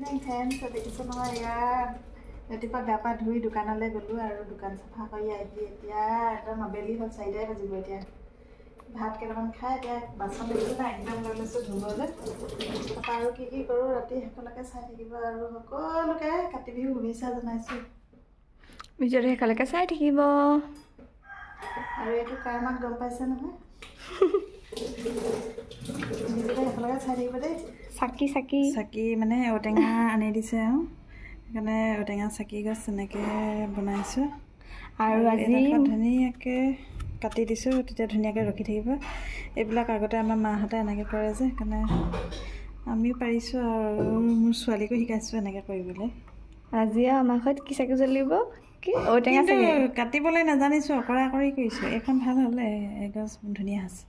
evening friends দেখিছোঁ নহয় ইয়াত ৰাতিপুৱা গা পা ধুই দোকানলৈ গ'লোঁ আৰু দোকান চাফা কৰি আহি এতিয়া একদম আবেলি হ'ল 4টাই বাজিব এতিয়া ভাত কেইটামান খাই এতিয়া বাচন দেখিছোঁ না একদম লৈ লৈছোঁ ধুবলৈ তাৰপৰা আৰু কি কৰোঁ ৰাতি সেইফালকে চাই থাকিব আৰু সকলোকে কাতি বিহু শুভেচ্ছা জনাইছোঁ ভিডিঅ'টো সেইফালকে চাই থাকিব আৰু এইটো কাৰ মাক গম পাইছে নহয় সেইফালকে চাই থাকিব দেই চাকি চাকি চাকি মানে ঔটেঙা আনি দিছে আৰু সেইকাৰণে ঔটেঙা চাকি গছ এনেকৈ বনাইছোঁ আৰু আজি ধুনীয়াকৈ কাটি দিছোঁ তেতিয়া ধুনীয়াকৈ ৰখি থাকিব এইবিলাক আগতে আমাৰ মাহঁতে এনেকৈ কৰে যে সেইকাৰণে আমিও পাৰিছোঁ আৰু মোৰ ছোৱালীকো শিকাইছোঁ এনেকৈ কৰিবলৈ আজি আমাৰ ঘৰত কি চাকি জ্বলিব কি ঔটেঙা চাকি কাটিবলৈ নাজানিছোঁ অকৰা অকৰি কৰিছোঁ এইখন ভাল হ'লে এগছ ধুনীয়া আছে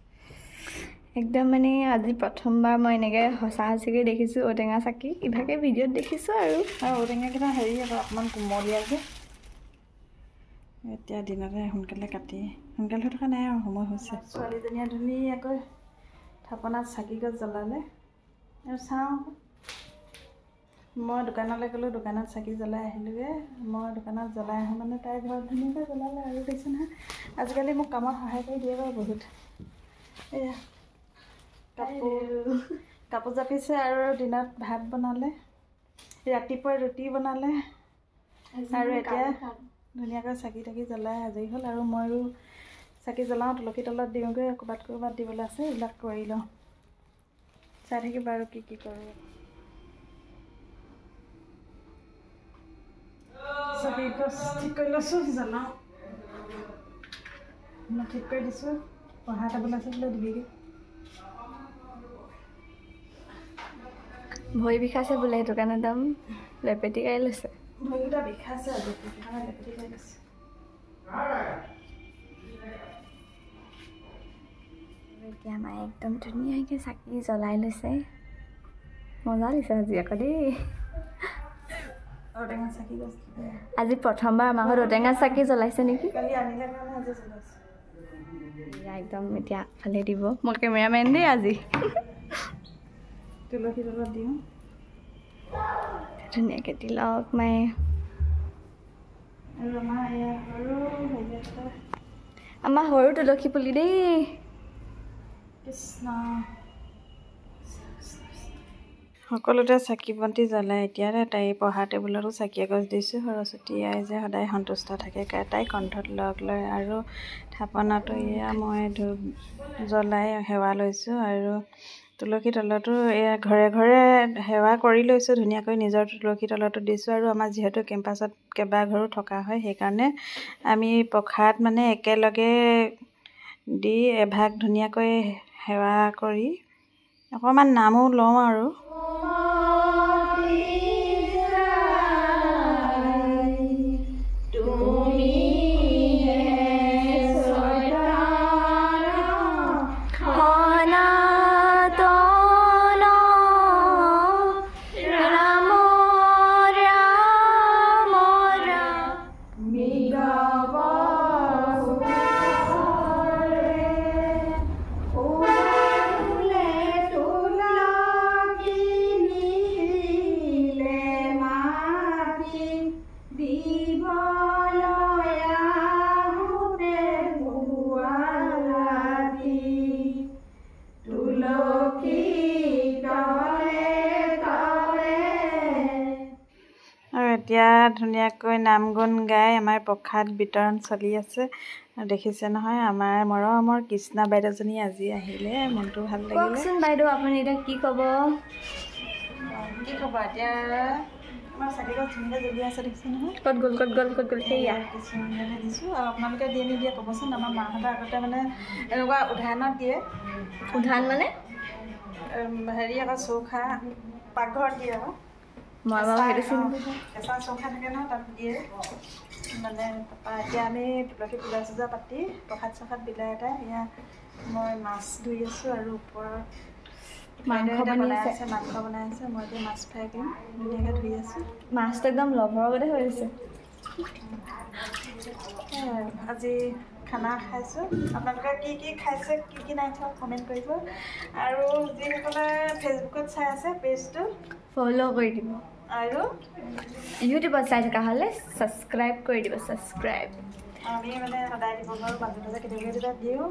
একদম মানে আজি প্ৰথমবাৰ মই এনেকৈ সঁচা সঁচিকৈ দেখিছোঁ ঔটেঙা চাকি ইভাগে ভিডিঅ'ত দেখিছোঁ আৰু ঔটেঙাকেইটা হেৰি আকৌ অকণমান কোমলীয়া যে এতিয়া দিনতে সোনকালে কাটি সোনকালে হৈ থকা নাই আৰু সময় হৈছে ছোৱালীজনীয়ে ধুনীয়াকৈ থাপনাত চাকি গছ জ্বলালে আৰু চাওঁ মই দোকানলৈ গ'লোঁ দোকানত চাকি জ্বলাই আহিলোঁগৈ মই দোকানত জ্বলাই আহোঁ মানে তাই ঘৰত ধুনীয়াকৈ জ্বলালে আৰু দেখিছোঁ নহয় আজিকালি মোক কামত সহায় কৰি দিয়ে বাৰু বহুত এয়া কাপোৰ জাপিছে আৰু দিনত ভাত বনালে ৰাতিপুৱা ৰুটি বনালে আৰু এতিয়া ধুনীয়াকৈ চাকি তাকি জ্বলাই আজৰি হ'ল আৰু ময়ো চাকি জ্বলাওঁ তুলসী তলত দিওঁগৈ ক'ৰবাত দিবলৈ আছে এইবিলাক কৰি লওঁ চাই থাকিব আৰু কি কৰোঁ চাকি গছ ঠিক কৰি লৈছোঁ জ্বলাওঁ মই ঠিক কৰি দিছোঁ পঢ়া টেবুল আছে বোলে দিবিগৈ ভৰি বিষাইছে বোলে সেইটো কাৰণে একদম লেপেটি কাঢ়ি লৈছে ভৰিকেইটা বিষাইছে আজি লেপেটি কাঢ়ি লৈছে এতিয়া মায়ে একদম ধুনীয়াকৈ চাকি জ্বলাই লৈছে মজা দিছে আজি আকৌ দেই ঔটেঙা চাকি গছ আজি প্ৰথমবাৰ আমাৰ ঘৰত ঔটেঙা চাকি জ্বলাইছে নেকি কালি আনিলে কাৰণে আজি জ্বলাইছে একদম এতিয়া আগফালে দিব মই কেমেৰামেন দেই আজি তুলসী তলত দিওঁ ধুনীয়াকৈ দিলক মায়ে আৰু আমাৰ সৰু তুলসী পুলি দেই কৃষ্ণ সকলোতে চাকি বন্তি জ্বলাই এতিয়া তাই পঢ়া টেবুলতো চাকি এগছ দিছোঁ সৰস্বতী আই যে সদায় সন্তুষ্ট থাকে তাই কণ্ঠত লগ লয় আৰু থাপনাটো এয়া মই ধূপ জ্বলাই সেৱা লৈছোঁ আৰু তুলসী তলতো এয়া ঘৰে ঘৰে সেৱা কৰি লৈছোঁ ধুনীয়াকৈ নিজৰ তুলসী তলতো দিছোঁ আৰু আমাৰ যিহেতু কেম্পাছত কেইবাঘৰো থকা হয় সেইকাৰণে আমি প্ৰসাদ মানে একেলগে দি এভাগ ধুনীয়াকৈ সেৱা কৰি অকণমান নামো লওঁ আৰু এতিয়া ধুনীয়াকৈ নাম গুণ গাই আমাৰ প্ৰসাদ বিতৰণ চলি আছে দেখিছে নহয় আমাৰ মৰমৰ কৃষ্ণা বাইদেউজনী আজি আহিলে মনটো ভাল লাগিলে কওকচোন বাইদেউ আপুনি এতিয়া কি ক'ব এতিয়া আমাৰ চাকি গছ ধুনীয়াকৈ জ্বলি আছে দেখিছে নহয় ক'ত গ'ল সেয়া কিছুমানে দিছোঁ আৰু আপোনালোকে দিয়ে নিদিয়ে ক'বচোন আমাৰ মাহঁতে আগতে মানে এনেকুৱা উদাহৰণত দিয়ে উধান মানে হেৰি আকৌ চৌখা পাকঘৰত দিয়ে আকৌ মই বাৰু সেইটো কেঁচা চৌখা থাকে নহয় তাত দিয়ে মানে তাৰপৰা এতিয়া আমি তুলসী পূজা চূজা পাতি প্ৰসাদ চসাদ বিলাই এটা এয়া মই মাছ ধুই আছোঁ আৰু ওপৰত মাংস বনাই আছে মই এতিয়া মাছ ফ্ৰাই কৰিম ধুনীয়াকৈ ধুই আছোঁ মাছটো একদম লভৰ গতে হৈ আছে আজি খানা খাইছোঁ আপোনালোকে কি খাইছে কি নাই খোৱা কমেণ্ট কৰিব আৰু যিসকলে ফেচবুকত চাই আছে পেজটো ফ'ল' কৰি দিব আৰু ইউটিউবত চাই থকা হ'লে ছাবস্ক্ৰাইব কৰি দিব ছাবস্ক্ৰাইব আমি মানে সদায় দিব পাৰোঁ মাজে মাজে কেতিয়াবা দিওঁ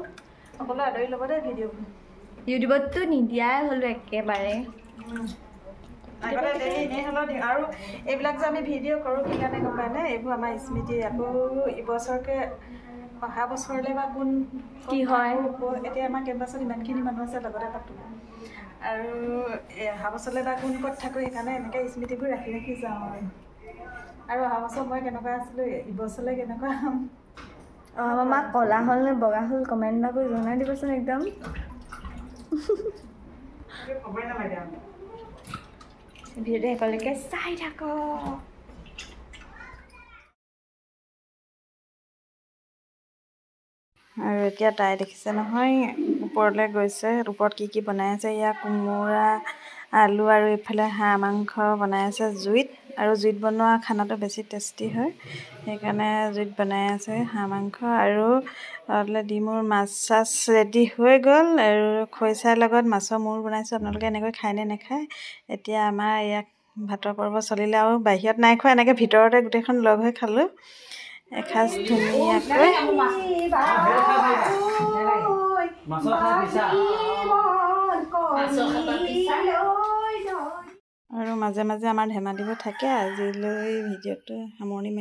সকলো আদৰি ল'ব দেই ভিডিঅ' ইউটিউবততো নিদিয়াই হ'লো একেবাৰে আগতে ডেইলি এনেই হ'লেও দিওঁ আৰু এইবিলাক যে আমি ভিডিঅ' কৰোঁ কি কাৰণে গম পায়নে এইবোৰ আমাৰ স্মৃতি আকৌ এইবছৰকে অহা বছৰলৈ বা কোন কি হয় এতিয়া আমাৰ কেম্পাছত ইমানখিনি মানুহ আছে লগতে পাতোঁ আৰু অহা বছৰলৈ বা কোন ক'ত থাকোঁ সেইকাৰণে এনেকৈ স্মৃতিবোৰ ৰাখি ৰাখি যাওঁ আৰু অহা বছৰ মই কেনেকুৱা আছিলোঁ এইবছৰলৈ কেনেকুৱা হ'ম আমাৰ মা ক'লা হ'ল নে বগা হ'ল কমেণ্ট এটা কৰি জনাই দিবচোন একদম খবৰে নালাগে আৰু ভিডিঅ'টো শেষলৈকে চাই থাকক আৰু এতিয়া তাই দেখিছে নহয় ওপৰলৈ গৈছে ওপৰত কি কি বনাই আছে এয়া কোমোৰা আলু আৰু এইফালে হাঁহ মাংস বনাই আছে জুইত আৰু জুইত বনোৱা খানাটো বেছি টেষ্টি হয় সেইকাৰণে জুইত বনাই আছে হাঁহ মাংস আৰু ডিমৰ মাছ চাছ ৰেডি হৈ গ'ল আৰু খৰিচাৰ লগত মাছৰ মূৰ বনাইছোঁ আপোনালোকে এনেকৈ খায়নে নাখায় এতিয়া আমাৰ ইয়াত ভাতৰ পৰ্ব চলিলে আৰু বাহিৰত নাই খোৱা এনেকৈ ভিতৰতে গোটেইখন লগ হৈ খালোঁ এসাঁজ ধুনীয়াকৈ আৰু মাজে মাজে আমাৰ ধেমালিবোৰ থাকে আজিলৈ ভিডিঅ'টো সামৰণি